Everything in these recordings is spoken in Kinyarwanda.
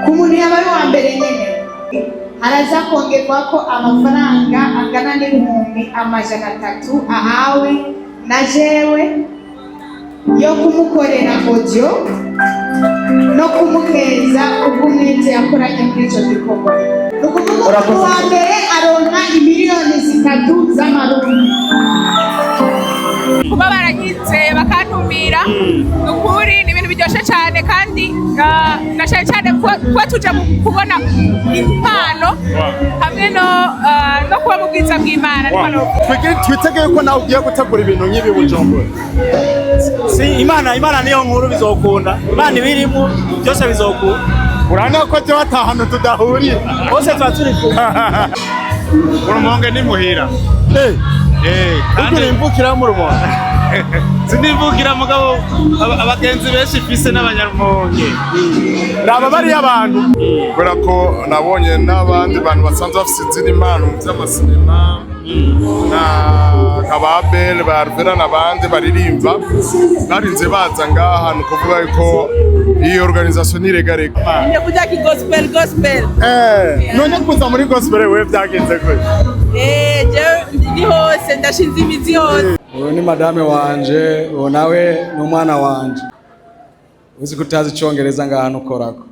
ku muntu yabaye wa mbere nyene haraza kongerwa ko amafaranga angana n'ibihumbi 300 ahawe na jewe yo kumukorera audio no kumukeza ubumwete yakoranye muri ico gikorwa. Ukuvuga ko wa mbere aronka imiliyoni 3 z'amarundi. Kuba baranyitse bakantumira ukuri ni ibintu biryoshe cyane kandi nashaka cyane kuba tuja kubona impano hamwe no kuba mu bwiza bw'Imana. Twitegeye ko nawe ugiye gutegura ibintu nk'ibi Bujumbura. Si Imana niyo nkuru bizokunda. Imana ibirimo byose bizokunda. Urana ko cyo batahano tudahurira. Bose twaturi ku. Urumonge ni muhira. Kandi imvukira mu rumonge. Sindivukira mugabo abagenzi benshi fise n'abanyarumonge. Raba bari abantu. Kubera ko nabonye n'abandi bantu basanzwe bafite izindi impano by'amasinema. Kababel barvera n'abandi baririmba barinze baza ngaha no kuvuga ko iyi organisation iregareka nje kujya ki gospel none kuza muri gospel we byagenze gute je ndi hose ndashinze imizi hose. Uyu ni madame wanje, uwo nawe ni umwana wanje. Uzi kutazi icongereza ngaha nukorako.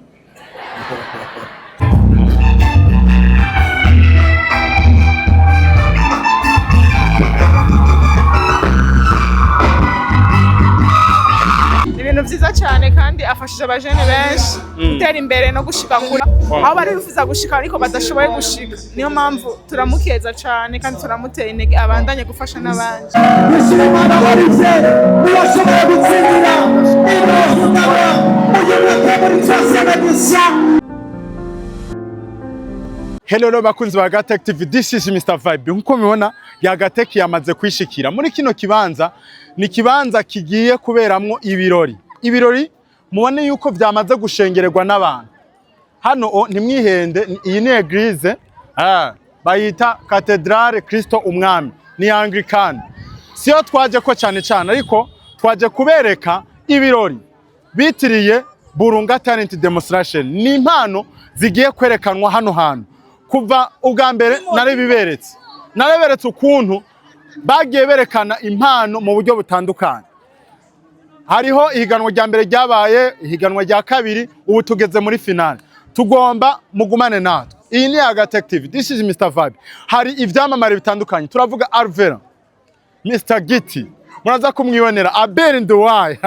Ibintu byiza cyane kandi afashije abajene benshi gutera imbere no gushika kure aho bari bifuza gushika ariko badashoboye gushika. Niyo mpamvu turamukeza cyane kandi turamutera intege abandanye gufasha n'abandi. Hello bakunzi ba Gatech TV, this is Mr. Vibe. Nkuko mubibona ya Gatech yamaze kwishikira muri kino kibanza. Ni kibanza kigiye kuberamwo ibirori. Ibirori mubone yuko byamaze gushengererwa n'abantu. Hano ntimwihende, iyi ni eglise bayita Cathedrale Kristo Umwami, ni Anglican. Siyo twaje ko cyane cyane ariko twaje kubereka ibirori bitiriye Burunga Talent Demonstration. Ni impano zigiye kwerekanwa hano hantu. Kuva ubwa mbere nareberetse ukuntu bagiye berekana impano mu buryo butandukanye. Hariho ihiganwa rya mbere ryabaye, ihiganwa rya kabiri, ubu tugeze muri finale. Tugomba mugumane natwe. Iyi ni Gatech TV, this is Mr. Vibe. Hari ivyamamare bitandukanye, turavuga Alvera, Mr. Giti, muraza kumwibonera Abel Nduwaye,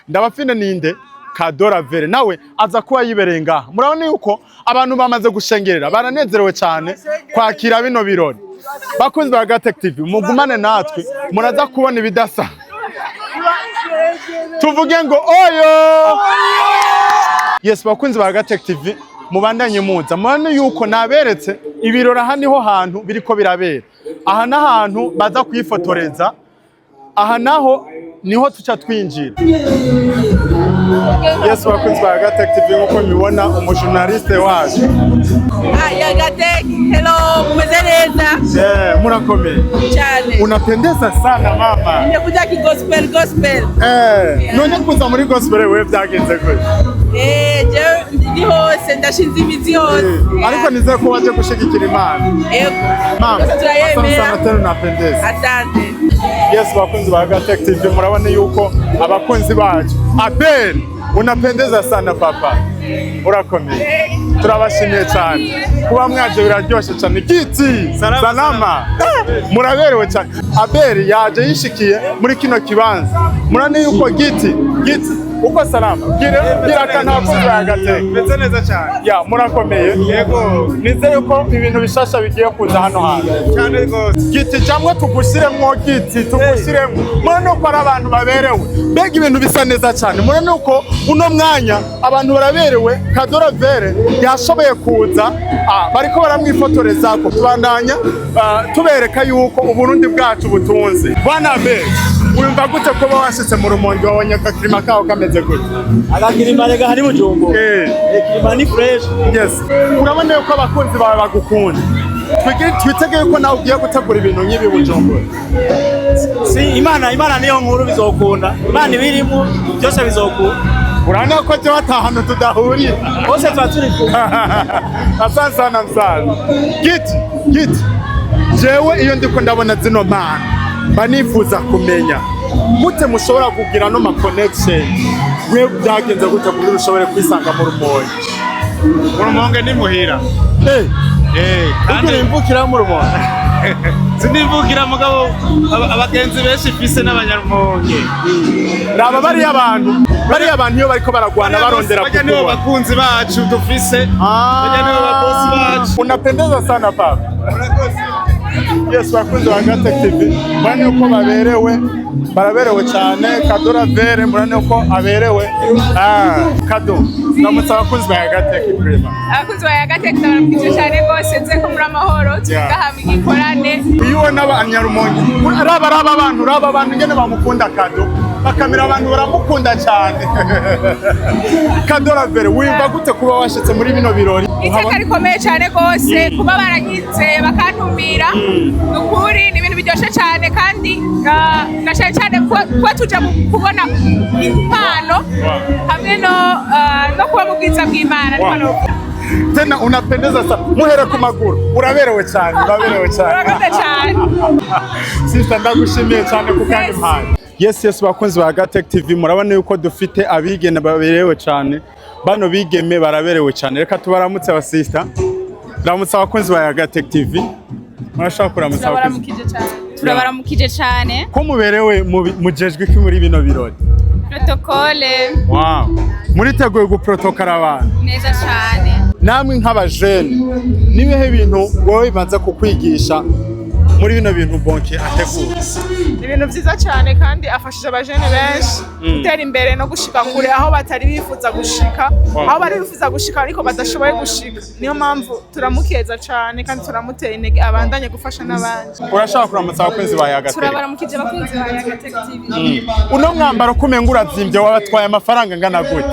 ndabafine ninde Cadeau Ravel nawe aza kuba yibereye ngaha. Murabona yuko abantu bamaze gushengerera, baranezerewe cyane kwakira bino birori. Bakunzi ba Gatech TV, mugumane natwe, muraza kubona ibidasa. Tuvuge ngo oyo! Yes, bakunzi ba Gatech TV, mubandanye muza. Mubona yuko naberetse ibirori aha niho hantu biriko birabera. Aha n'ahantu baza kwifotoreza. Aha naho niho tuca twinjira. Yes, bakunzi ba Gatech TV nkuko mubibona umujournaliste waje. Ya Gatech, hello, mumeze neza? Murakomeye. Cyane. Unapendeza sana mama. Nje kujya ki gospel. None kuza muri gospel we byagenze gute? Je ndi hose ndashinze imizi hose. Ariko nize ko waje gushigikira Imana. Mama, turayemera. Sana unapendeza. Atanze. Yes, bakunzi ba Gatech TV murabona yuko abakunzi bacu. Abel, unapendeza sana papa. Urakomeye. Turabashimiye cyane. Kuba mwaje biraryoshe cyane. Giti, salama. Muraberewe cyane. Abel yaje yishikiye muri kino kibanza. Murane yuko Giti uko salama. Gira kana bakunzi ba Gatech. Meze neza cyane. Ya, murakomeye. Yego. Nize yuko ibintu bishasha bigiye kuza hano hantu. Cyane rwose. Giti cyangwa tugushyiremo Giti, tugushyiremo. Murane uko ari abantu baberewe. Mbega ibintu bisa neza cyane. Murane uko uno mwanya abantu baraberewe. Cadeau Ravel yashoboye kuza bariko baramwifotoreza ko tubandanya tubereka yuko uburundi bwacu butunze. Bwana Abel, wumva gute ko bawashitse mu rumonge wabonye akakirima kaho kameze gute? Akakirima rega hari Bujumbura. Kirima ni fresh. Yes. Urabona yuko abakunzi bawe bagukunda. Twitegeye ko nawe ugiye gutegura ibintu nk'ibi Bujumbura. Si Imana niyo nkuru bizokunda. Imana ibirimo byose bizokunda. urana ko je batahano tudahurira bose tuba turi asante sana msaza giti jewe iyo ndiko ndabona zino mana banifuza kumenya gute mushobora kugira no ma connection we byagenze gute kugira ushobore kwisanga mu rumonge ni muhira kandi imvukira mu rumonge sinivukira mugabo abagenzi benshi fise n'abanyarumonge raba bari abantu iyo bariko baragwana barondera kuko nibo bakunzi bacu dufise bajya nibo bakozi bacu. Unapendeza sana papa. Yes, bakunzi ba Gatech TV bane uko baraberewe cyane. Cadeau Ravel murane uko aberewe. Cadeau namutsa bakunzi ba Gatech TV. Abakunzi ba Gatech ndabaramukije cyane gose nze ko muri amahoro tugahamwe igikorane. Iyo n'abanyarumonge raba abantu ngene bamukunda Cadeau bakamira abantu baramukunda cyane. Cadeau Ravel wimva gute kuba washitse muri bino birori? Iteka rikomeye cyane gose kuba baragize bakantumira nukuri ni ibintu biryoshye cyane kandi nashaka cyane kuba tuja kubona impano hamwe no kuba mu bwiza bw'Imana. Tena unapendeza sana. Muhera ku maguru. Uraberewe cyane. Urakoze cyane. Sister ndagushimiye cyane kukandi mpano. Yes bakunzi ba Gatech TV murabona yuko dufite abigene baberewe cyane. Bano bigeme baraberewe cyane. Reka tubaramutse aba sister. Ramutse abakunzi ba Gatech TV. Murashaka kuramutsa abakunzi. Turabaramukije cyane. Ko muberewe mujejwe ki muri bino birori? Protocole. Wow. Muriteguye guprotokara abantu. Neza cyane. Namwe nk'abajene nibihe bintu wowe bimaze kukwigisha muri bino bintu bonke ategura? Ibintu byiza cyane kandi afashije abajene benshi gutera imbere no gushika kure aho batari bifuza gushika, aho bari bifuza gushika ariko badashoboye gushika. Niyo mpamvu turamukeza cyane kandi turamutera intege abandanye gufasha n'abandi. Urashaka kuramutsa abakunzi ba Gatech? Turabaramukije abakunzi ba Gatech TV. Uno mwambaro kumenga urazimbye wabatwaye amafaranga ngana gute?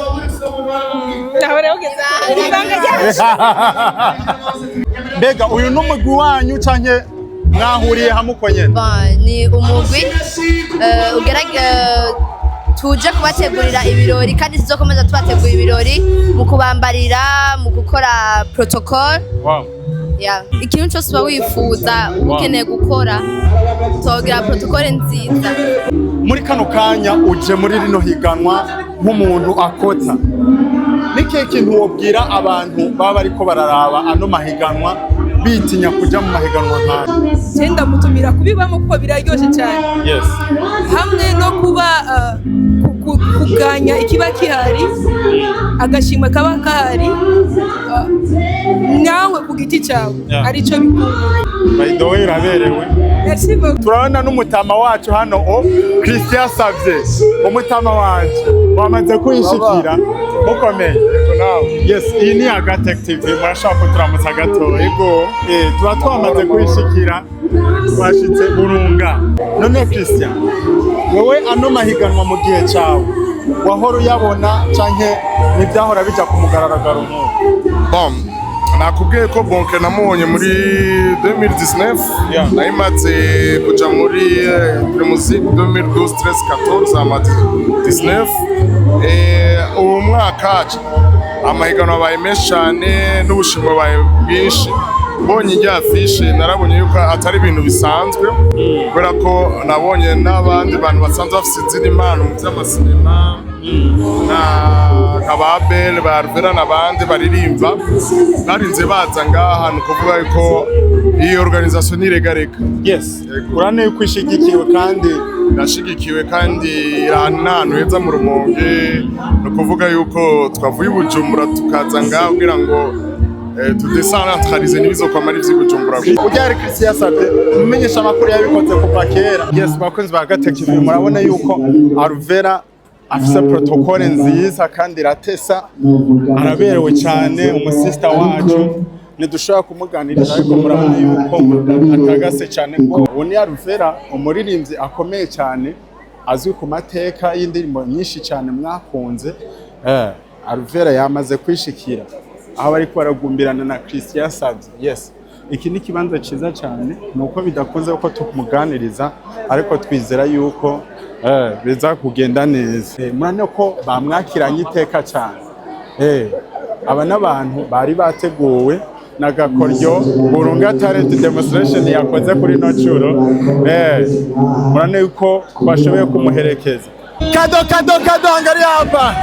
Mbega uyu n'umugwi wanyu canke mwahuriye hamuko nyene? Ni umugwi tuje kubategurira ibirori kandi tuzokomeza tubategura ibirori mu kubambarira mu gukora protocol. Ikintu cyose uba wifuza ukeneye gukora tugira protocol nziza. Muri kano kanya uje muri rino higanwa nk'umuntu akota, niki kintu wobwira abantu baba bariko bararaba ano mahiganwa bitinya kuja mu mahiganwa nk'aya? Cyenda mutumira kubibamo kuko biraryoshe cyane. Yes. Hamwe no kuba kuganya ikiba kihari agashimwe kaba kahari nawe ku giti cyawe arico bikunda. By the way uraberewe. Turabona n'umutama wacu hano Christian Savye umutama wacu wamaze kwishikira mukomeye. Yes, iyi ni Gatech TV murashaka ko turamutsa gato. Ego tuba twamaze kwishikira twashitse burunga. None Christian wowe ano mahiganwa mu gihe cyawe wahora uyabona canke nibyahora bija kumugaragaro nk'uko? Nakubwiye ko bonke namubonye muri 2019 nayimaze kuja muri Music 2012-13-14 amati 19 uwo mwaka amahiganwa abaye menshi cyane n'ubushimwe baye bwinshi. Mbonye ijya afishe narabonye yuko atari ibintu bisanzwe kubera ko nabonye n'abandi bantu basanzwe bafite izindi mpano mu by'amasinema nka Abel Barvera n'abandi baririmba barinze baza ngaha ni ukuvuga yuko iyi organisation iregareka. Yes, urane kwishigikiwe kandi nashigikiwe kandi ahantu heza mu Rumonge. Ni ukuvuga yuko twavuye Bujumbura tukaza ngaha kugira ngo tudesantralize ntibizokwamara ivy'Ibujumbura. Ujyari Christian Savye umenyesha amakuru yabikoze kuva kera. Yes, bakunzi ba Gatech TV murabona yuko Arvera afise protocol nziza kandi ratesa araberewe cyane. Umusista wacu nidushaka kumuganirira ariko murabona yuko atagase cyane ko ubone Arvera umuririmbyi akomeye cyane azwi ku mateka y'indirimbo nyinshi cyane mwakunze. Arvera yamaze kwishikira aho bari kwaragumbirana na Christian Savye. Yes, iki ni kibanza ciza cyane nuko bidakunze ko tumuganiriza ariko twizera yuko biza kugenda neza. Murane ko bamwakiranye iteka cyane. Aba n'abantu bari bateguwe nagakoryo Burunga talent demonstration yakoze kuri no curo. Murane yuko bashoboye kumuherekeza. Kado ngari hapa.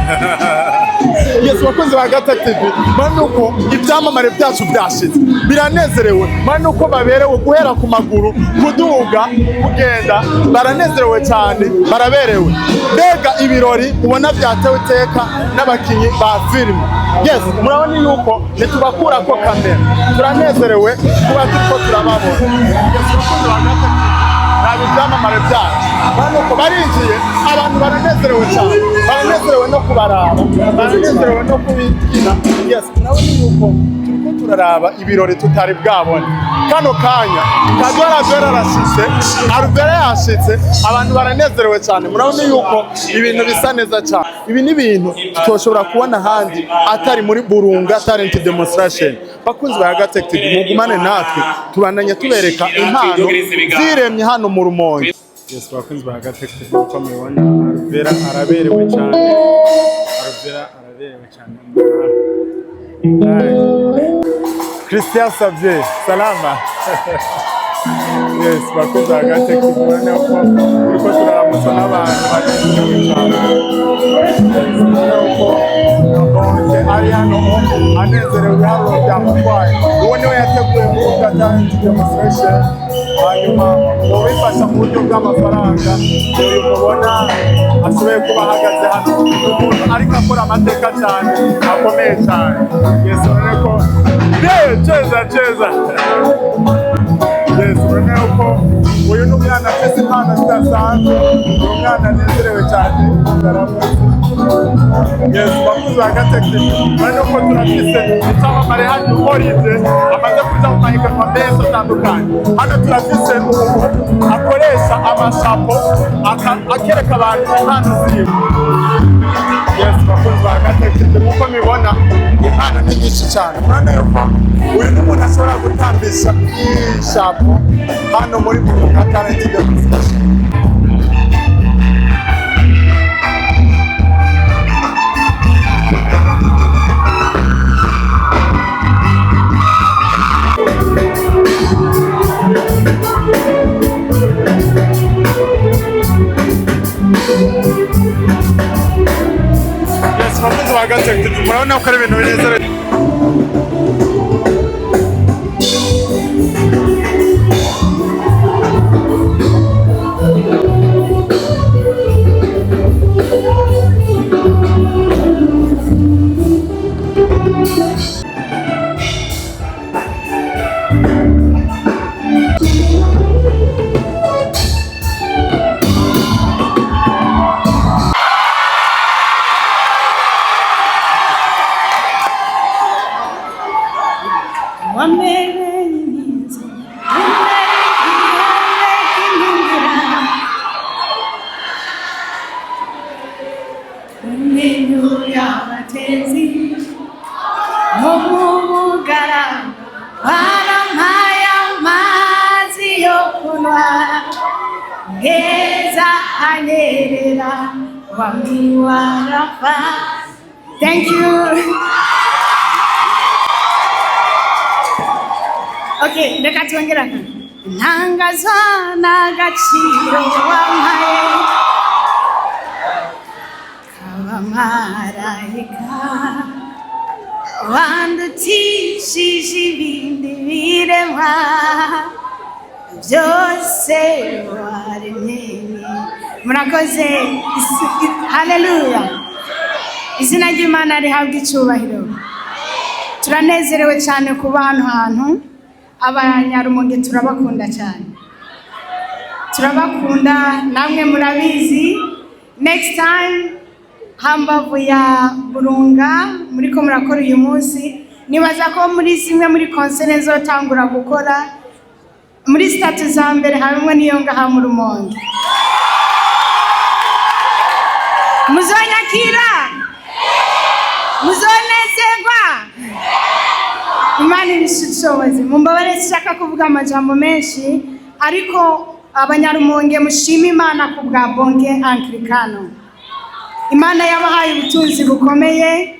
Yes, wakunze ba Gata TV. Manuko ibyamamare byacu byashize. Biranezerewe. Manuko baberewe guhera ku maguru, kuduga, kugenda. Baranezerewe cyane, baraberewe. Mbega ibirori ubona byatewe iteka n'abakinyi ba film. Yes, murabona yuko nitubakura ko kamera. Turanezerewe kuba turiko turababona. Yes, wakunze ba Gata TV. Ibyamamare byacu banuko barinjiye abantu baranezerewe cyane, baranezerewe no kubaraba, baranezerewe no kubikina. Yes, nawe ni yuko turiko turaraba ibirori tutari bwabone kano kanya. Cadeau Ravel arashitse, Arvera yashitse, abantu baranezerewe cyane. Murabona yuko ibintu bisa neza cyane. Ibi ni ibintu tutoshobora kubona handi atari muri Burunga talent demonstration. Bakunzi ba Gata TV mugumane natwe tubandanye tubereka impano ziremye hano mu Rumonge. Yes, bakunzi ba Gata TV uko mubibona Arvera araberewe cyane. Arvera araberewe cyane. Christian Xavier, salama. Yes, bakunzi ba Gata TV mubona ko turiko turaramutsa n'abantu banezerewe cyane. Ari hano anezerewe hano byamutwaye. Uwo niwe yateguye Burunga talent demonstration. Hanyuma ubifasha mu buryo bw'amafaranga. Uyu mubona ashoboye kuba ahagaze hano ariko akora amateka cyane akomeye cyane. Yes, urabona ko cheza. Yes, urabona ko uyu ni umwana afite impano zidasanzwe. Umwana anezerewe cyane. Yes, bakunzi ba Gata TV urabona ko turafise icyamamare hano Olive amaze kuja mu mahiganwa menshi atandukanye. Hano turafise akoresha amashapo akereka abantu impano ziwe. Yes, bakunzi ba Gata TV uko mibona impano ni nyinshi cyane. Urabona yuko uyu ni umuntu ashobora gutambisha ishapo hano muri Burunga talent demonstration. Yes, bakunzi ba Gata TV murabona ko ari ibintu binezerewe. Thank you. Okay, reka tuongera kana. Ntangazwa n'agaciro wampaye k'abamarayika wandutishije ibindi biremwa byose waremye. Murakoze. Haleluya. Izina ry'Imana rihabwa icyubahiro. Turanezerewe cyane kuba hano hantu. Abanyarumonge turabakunda cyane. Turabakunda namwe murabizi. Next time hambavu ya Burunga muri ko murakora uyu munsi nibaza ko muri zimwe muri konsere zotangura gukora muri statu za mbere hamwe niyo ngaha mu Rumonge. Muzonyakira, muzonezerwa. Imana ibishoboze. Mumbabare sishaka kuvuga amajambo menshi ariko abanyarumonge mushima Imana ku bwa bonke Anglikano. Imana yabahaye ubutunzi bukomeye,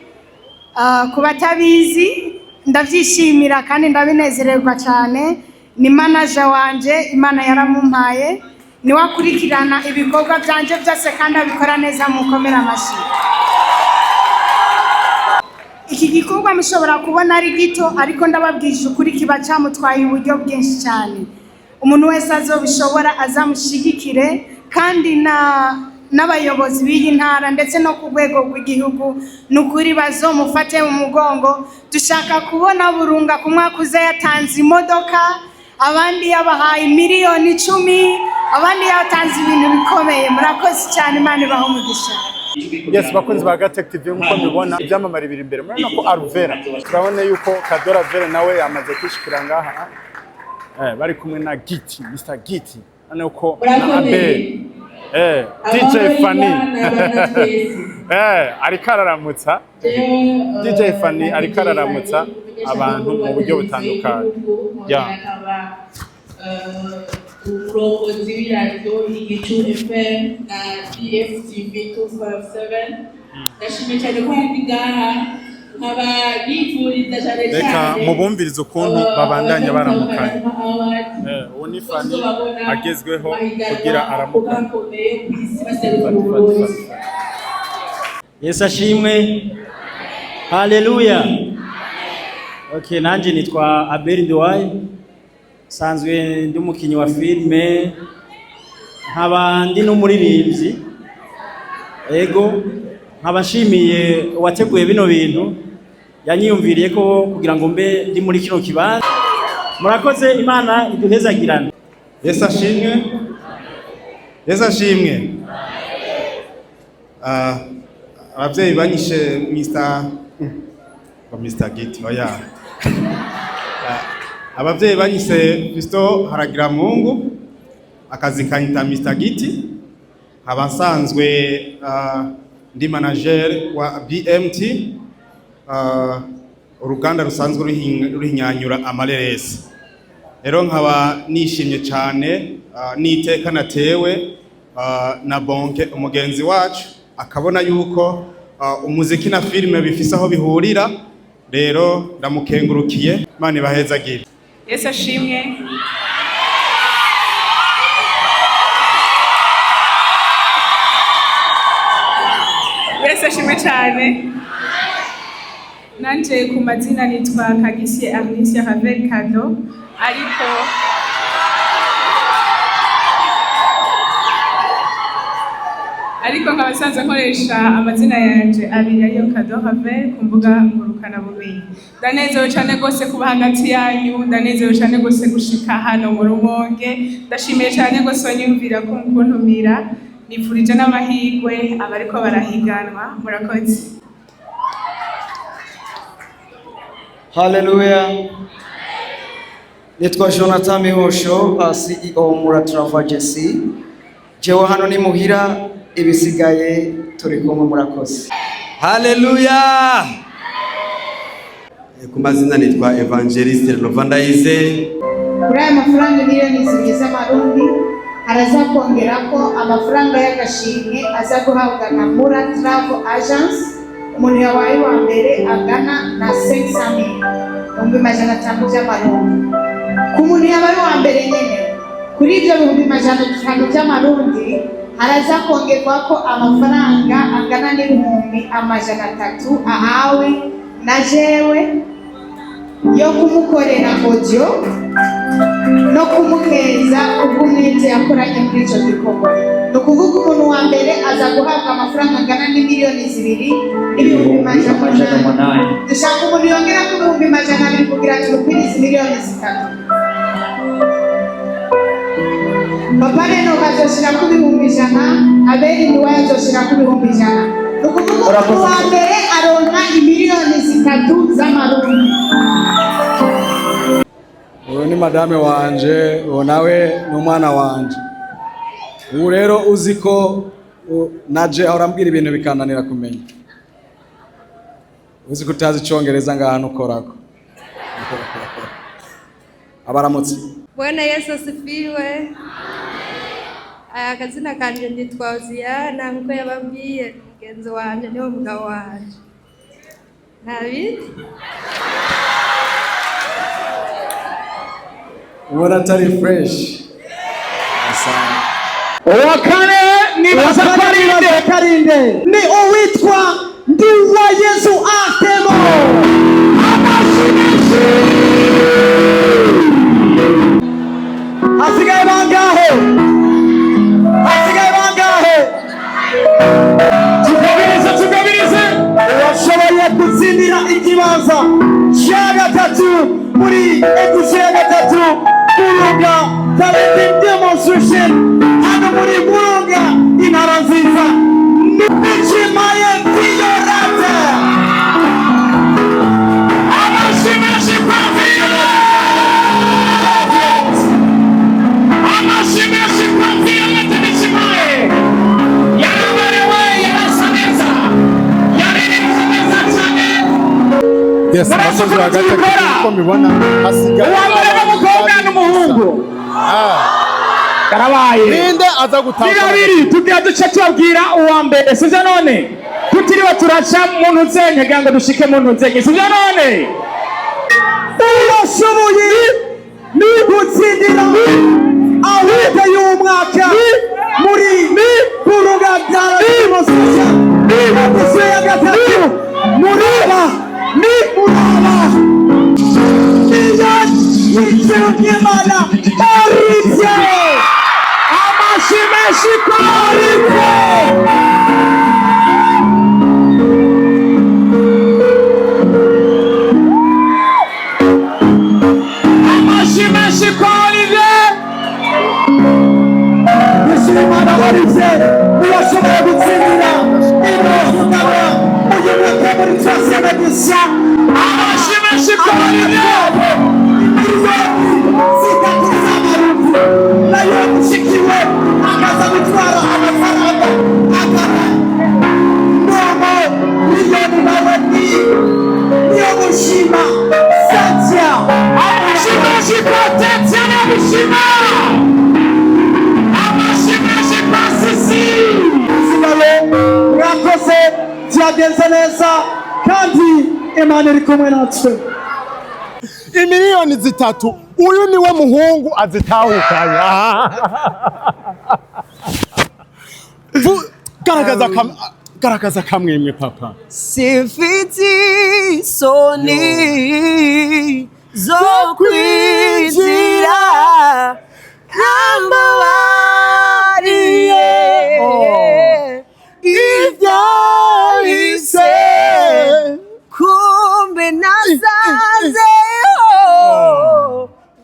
ku batabizi ndavyishimira kandi ndabinezererwa cyane. Ni manager wanje Imana yaramumpaye, ni wakurikirana ibikorwa byanje byose kandi abikora neza, mukomera amashi. Iki gikorwa mushobora kubona ari gito ariko ndababwije ukuri kiba cyamutwaye uburyo bwinshi cyane. Umuntu wese azobishobora azamushigikire, kandi n'abayobozi b'iyi ntara ndetse no ku rwego rw'igihugu nukuri bazomufate mu mugongo. Dushaka kubona Burunga ku mwaka uza yatanze imodoka, abandi yabahaye miliyoni 10, abandi yatanze ibintu bikomeye. Murakoze cyane, Imana ibahe umugisha. Yes, bakunzi ba Gatech TV nkuko mubibona ibyamamare biri imbere. Murabona ko Arvera, turabona yuko Cadeau Ravel nawe yamaze kwishikira ngaha. Bari kumwe na Giti, Mr. Giti. Hano uko na Abe. DJ Fanny. Ariko araramutsa. DJ Fanny ariko araramutsa abantu mu buryo butandukanye. Umurongozi w'iradiyo Igicu FM na DFTV 257. Ndashimye cyane ko muri ngaha, nkaba nifuriza cyane cyane reka mubumvirize ukuntu babandanya baramukanye. Uwo ni Fanny agezweho kugira aramukanye. Yesu ashimwe. Haleluya. Okay, nanje nitwa Abel Ndiwaye, sanzwe ndi umukinyi wa filme, nkaba ndi n'umuririmbyi. Ego nkaba nshimiye wateguye bino bintu, yanyiyumviriye ko kugira ngo mbe ndi muri kino kibanza. Murakoze, Imana iduhezagirane. Yesu ashimwe. Yesu ashimwe. Abavyeyi banyishe Mr. Giti oya. Abavyeyi banyise Kristo haragira Mungu, akazi kanyita Mr. Giti. Abasanzwe ndi manager wa BMT, uruganda rusanzwe ruhinyanyura amareresi. Rero nkaba nishimye cyane n'iteka natewe na bonke umugenzi wacu, akabona yuko umuziki na filime bifise aho bihurira. Rero ndamukengurukiye, Imana ibahezagire. Yesu ashimwe. Yesu ashimwe cyane. Nanje ku mazina nitwa Kagisie Arnisia Ravel Cadeau, ariko nkabasanzwe nkoresha amazina yanje abiri ariyo Cadeau Ravel ku mbuga ngurukanabumenyi. Ndanezerewe cyane gose kuba hagati yanyu, ndanezerewe cyane gose gushika hano mu Rumonge. Ndashimiye cyane gose wanyumvira ko mukuntumira. Nifurije n'amahirwe abariko barahiganwa. Murakoze. Haleluya. Nitwa Jonathan Mihosho, CEO Mura Travel Agency. Jewe hano ni muhira, ibisigaye turi kumwe. Murakoze. Haleluya. Ku mazina nitwa Evangeliste Lovandayize. Kuri aya mafaranga miliyoni 2 z'amarundi haraza kongera ko amafaranga y'agashimwe aza guhabwa na Mura Travel Agency. Umuntu yabaye wa mbere agana na 500,000 by'amarundi. Ku muntu yabaye wa mbere nyene kuri ibyo 500,000 by'amarundi haraza kongerwa ko amafaranga angana n'300,000 ahawe na jewe yo kumukorera audio no kumukeza ubw'umwete yakoranye muri icyo gikorwa. Ni ukuvuga umuntu wa mbere aza guhabwa amafaranga angana n'imiliyoni 2,800,000. Dushaka umuntu yongera ku 200,000 kugira ngo tukwirize miliyoni 3. Papa rero bazoshira ku 100,000, Abeli niwe azoshira ku 100,000. Ni ukuvuga umuntu wa mbere aronka imiliyoni 3 z'amarundi. Uwo ni madame wanje, uwo nawe ni umwana wanje. Ubu rero uzi ko naje ahora ambwira ibintu bikananira kumenya. Uzi ko utazi icyongereza ngahantu ukorako. abaramutse. Bwana Yesu asifiwe. Akazina kanje nditwa Oziana nkuko yababwiye mugenzi wanje niwe mugabo wanje. Ntabindi? Ubona atari fresh. Uwa kane ni Basakarinde ni uwitwa Ndiwa Yesu Atemo. Hasigaye bangahe? Tugabirize washoboye gutsindira ikibanza cya gatatu muri edisiyo ya gatatu Burunga Talent Demonstration hano muri Burunga Intara Nziza ni Bichimaye Cadeau Ravel. Amashimeshi kwa Violet Bichimaye yarabarewe yarasaneza yarineza cyane. Yes, bakoze hagati uko mibona hasigaye umukobwa n'umuhungu. Karabaye ninde aza gutanga biri tugiye duce tubwira uwa mbere sivyo none tutiriwe turaca mu ntuzenye ganga dushike mu ntuzenye sivyo none urashoboye ni gutsindira ahubwo y'umwaka muri Burunga Demonstration edisiyo ya gatatu muraba Imana Orivye Amashimeshi kwa Orivye. Amashimeshi kwa Orivye. Imana Orivye urashoboye gutsindira imozugaba uyumwaka muri troisième édition. Amashimeshi kwa Orivye. Nayo mushikiwe akaza gutwara amafaranga akaba nomo miliyoni nawe niyo gushima Satya amashimeshi potential ya gushima amashimeshi kwa sisi sinalo mwakoze byagenze neza kandi Imana iri kumwe natwe. Imiliyoni zitatu uyu niwe muhungu azitahukanye. Garagaza kamwemwe papa. Sifiti soni zo kwizira namba wariye ivyo ise kumbe nasanzeho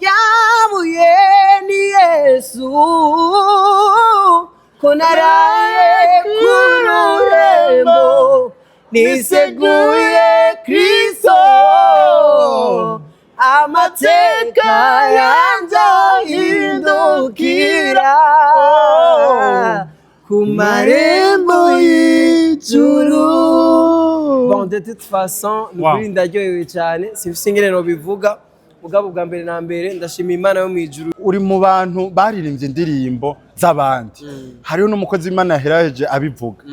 yamuye ni Yesu konaraye kururembo niseguye Kristo amateka yanja hindukira ku marembo y'ijuru. Bon, de toute façon, nukuri ndaryohewe cyane simfise ingene no bivuga mugabo bwa mbere na mbere ndashima Imana yo mwijuru. Uri mu bantu baririmbye indirimbo z'abandi hariho n'umukozi w'Imana yaheraje abivuga.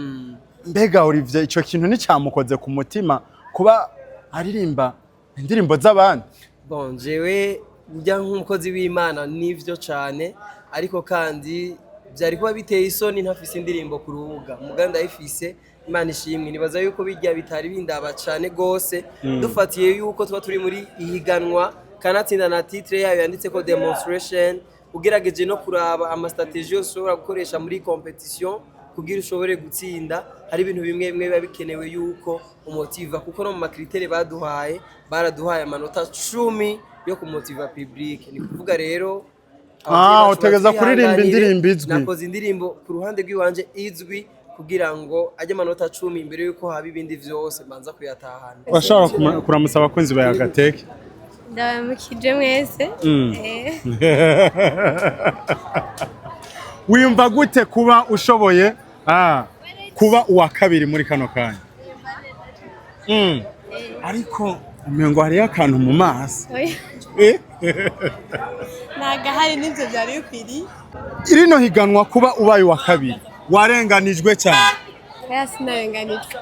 Mbega Olivier ico kintu ni cyamukoze ku mutima kuba aririmba indirimbo z'abandi? Bon, jewe njya nk'umukozi w'Imana nivyo cyane ariko kandi byari kuba biteye isoni ntafise indirimbo ku rubuga muganda ifise Imana ishimwe. Nibaza yuko bijya bitari bindaba cyane gose dufatiye yuko twa turi muri ihiganwa kanatsinda na titre yayo yanditse ko demonstration ugerageje no kuraba ama strategie ushobora gukoresha muri competition kugira ushobore gutsinda. Hari ibintu bimwe bimwe biba bikenewe yuko umotiva kuko no mu makritere baraduhaye amanota 10 yo kumotiva public. Ni kuvuga rero utegeza kuririmba indirimbo izwi. Nakoze indirimbo ku ruhande rw'iwanje izwi kugira ngo ajye amanota 10 imbere yuko haba ibindi vyose banza kuyatahana. Washaka kuramusa abakunzi ba Yagateke? Ndabamukije mwese. Wiyumva gute kuba ushoboye kuba uwa kabiri muri kano kanya? Ariko umengo hariyo akantu mu maso. Nagahari n'ivyo byari bikwiriye. Irino higanwa kuba ubaye wa kabiri warenganijwe cyane. Oya sinarenganijwe.